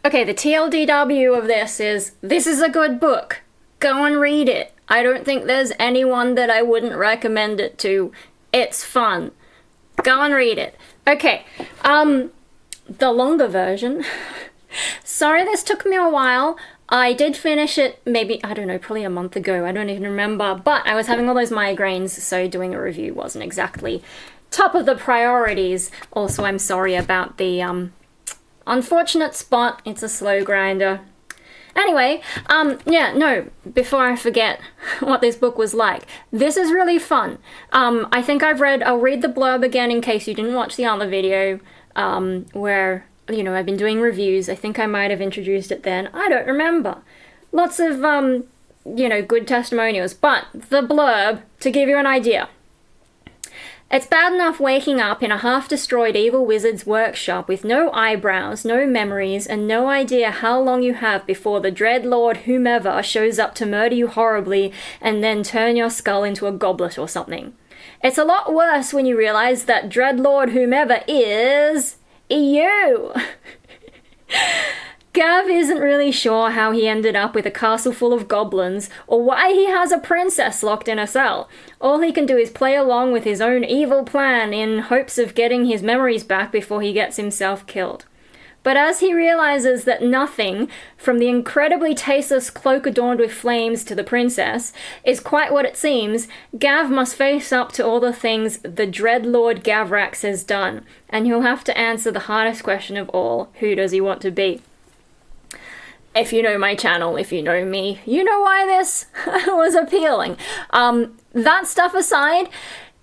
Okay, the TLDW of this is a good book. Go and read it. I don't think there's anyone that I wouldn't recommend it to. It's fun. Go and read it. Okay, the longer version. Sorry this took me a while. I did finish it maybe, I don't know, probably a month ago. I don't even remember. But I was having all those migraines, so doing a review wasn't exactly top of the priorities. Also, I'm sorry about the unfortunate spot. It's a slow grinder. Anyway, yeah, no, before I forget what this book was like, this is really fun. I think I'll read the blurb again in case you didn't watch the other video, where, you know, I've been doing reviews. I think I might have introduced it then. I don't remember. Lots of, you know, good testimonials, but the blurb, to give you an idea. It's bad enough waking up in a half-destroyed evil wizard's workshop with no eyebrows, no memories, and no idea how long you have before the dread lord whomever shows up to murder you horribly and then turn your skull into a goblet or something. It's a lot worse when you realize that dread lord whomever is you. Gav isn't really sure how he ended up with a castle full of goblins, or why he has a princess locked in a cell. All he can do is play along with his own evil plan in hopes of getting his memories back before he gets himself killed. But as he realizes that nothing, from the incredibly tasteless cloak adorned with flames to the princess, is quite what it seems, Gav must face up to all the things the dread Lord Gavrax has done, and he'll have to answer the hardest question of all: who does he want to be? If you know my channel, if you know me, you know why this was appealing. That stuff aside,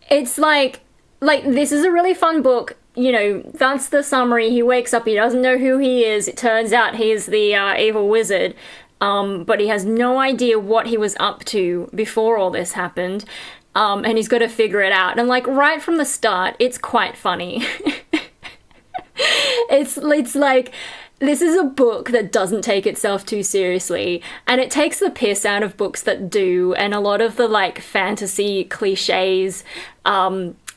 it's like this is a really fun book. You know, that's the summary. He wakes up, he doesn't know who he is. It turns out he's the evil wizard, but he has no idea what he was up to before all this happened, and he's got to figure it out. And like right from the start, it's quite funny. It's like, this is a book that doesn't take itself too seriously, and it takes the piss out of books that do, and a lot of the like fantasy cliches.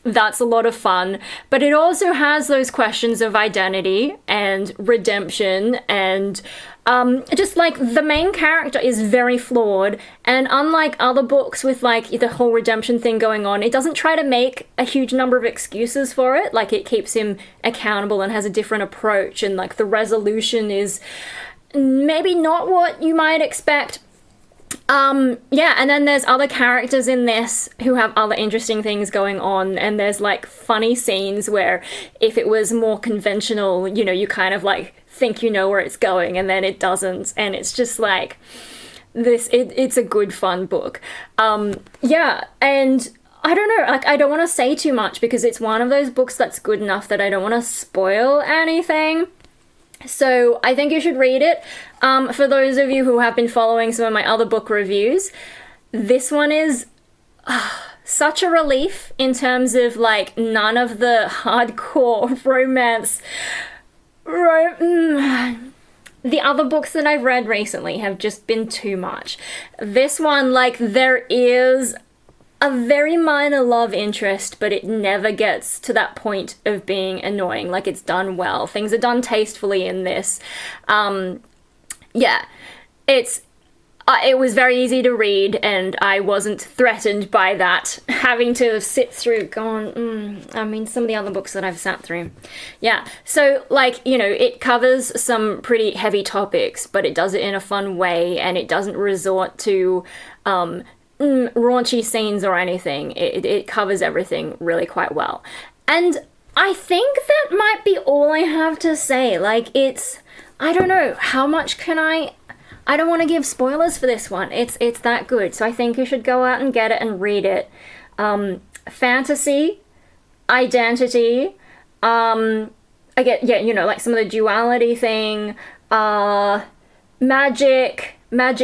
That's a lot of fun, but it also has those questions of identity and redemption, and just like the main character is very flawed, and unlike other books with like the whole redemption thing going on, it doesn't try to make a huge number of excuses for it. Like, it keeps him accountable and has a different approach, and like the resolution is maybe not what you might expect. Yeah, and then there's other characters in this who have other interesting things going on, and there's like funny scenes where if it was more conventional, you know, you kind of like think you know where it's going, and then it doesn't, and it's just like it's a good fun book. Yeah, and I don't know, like, I don't want to say too much because it's one of those books that's good enough that I don't want to spoil anything. So I think you should read it. For those of you who have been following some of my other book reviews, this one is such a relief in terms of like none of the hardcore romance. The other books that I've read recently have just been too much. This one, like, there is a very minor love interest, but it never gets to that point of being annoying. Like, it's done well. Things are done tastefully in this. Yeah, it was very easy to read, and I wasn't threatened by that, having to sit through I mean, some of the other books that I've sat through. Yeah, so, like, you know, it covers some pretty heavy topics, but it does it in a fun way, and it doesn't resort to raunchy scenes or anything. It covers everything really quite well. And I think that might be all I have to say. Like, I don't know, how much can I don't want to give spoilers for this one. It's that good. So I think you should go out and get it and read it. Fantasy, identity, I get, yeah, you know, like some of the duality thing, magic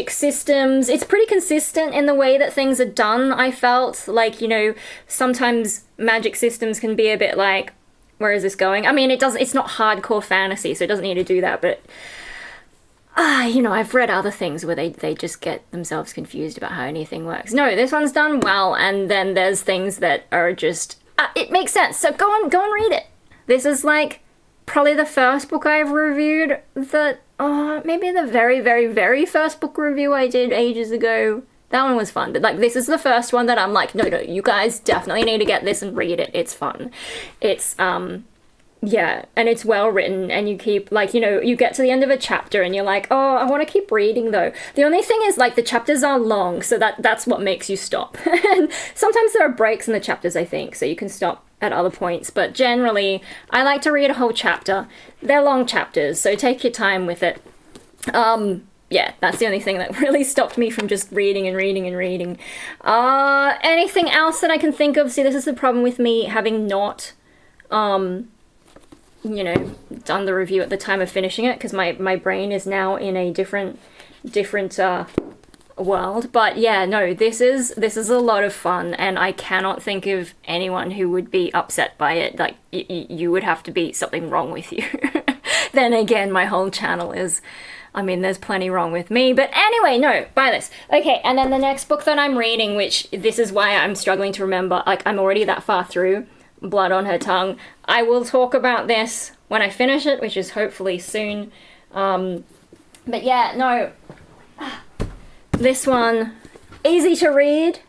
systems. It's pretty consistent in the way that things are done, I felt. Like, you know, sometimes magic systems can be a bit like, where is this going? I mean, it's not hardcore fantasy, so it doesn't need to do that, but you know, I've read other things where they just get themselves confused about how anything works. No, this one's done well, and then there's things that are just, it makes sense, so go and read it. This is like probably the first book I've reviewed that maybe the very, very, very first book review I did ages ago. That one was fun, but like this is the first one that I'm like, no, you guys definitely need to get this and read it. It's fun. It's yeah, and it's well written, and you keep, like, you know, you get to the end of a chapter and you're like, oh, I want to keep reading though. The only thing is, like, the chapters are long, so that's what makes you stop. And sometimes there are breaks in the chapters, I think, so you can stop at other points, but generally I like to read a whole chapter. They're long chapters, so take your time with it. Yeah, that's the only thing that really stopped me from just reading and reading and reading. Anything else that I can think of? See, this is the problem with me having not you know, done the review at the time of finishing it, because my brain is now in a different world. But yeah, no, this is a lot of fun, and I cannot think of anyone who would be upset by it. Like, you would have to be something wrong with you. Then again, my whole channel is, I mean, there's plenty wrong with me. But anyway, no, buy this. Okay, and then the next book that I'm reading, which this is why I'm struggling to remember, like, I'm already that far through, Blood on Her Tongue. I will talk about this when I finish it, which is hopefully soon. But yeah, no, this one, easy to read.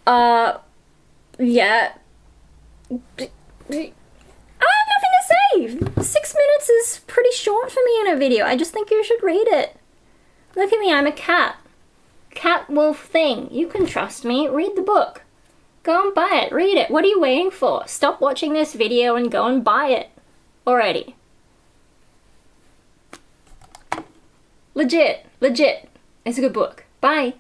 Yeah, I have nothing to say. 6 minutes is pretty short for me in a video. I just think you should read it. Look at me, I'm a cat. Cat wolf thing. You can trust me. Read the book. Go and buy it. Read it. What are you waiting for? Stop watching this video and go and buy it already. Legit. It's a good book. Bye.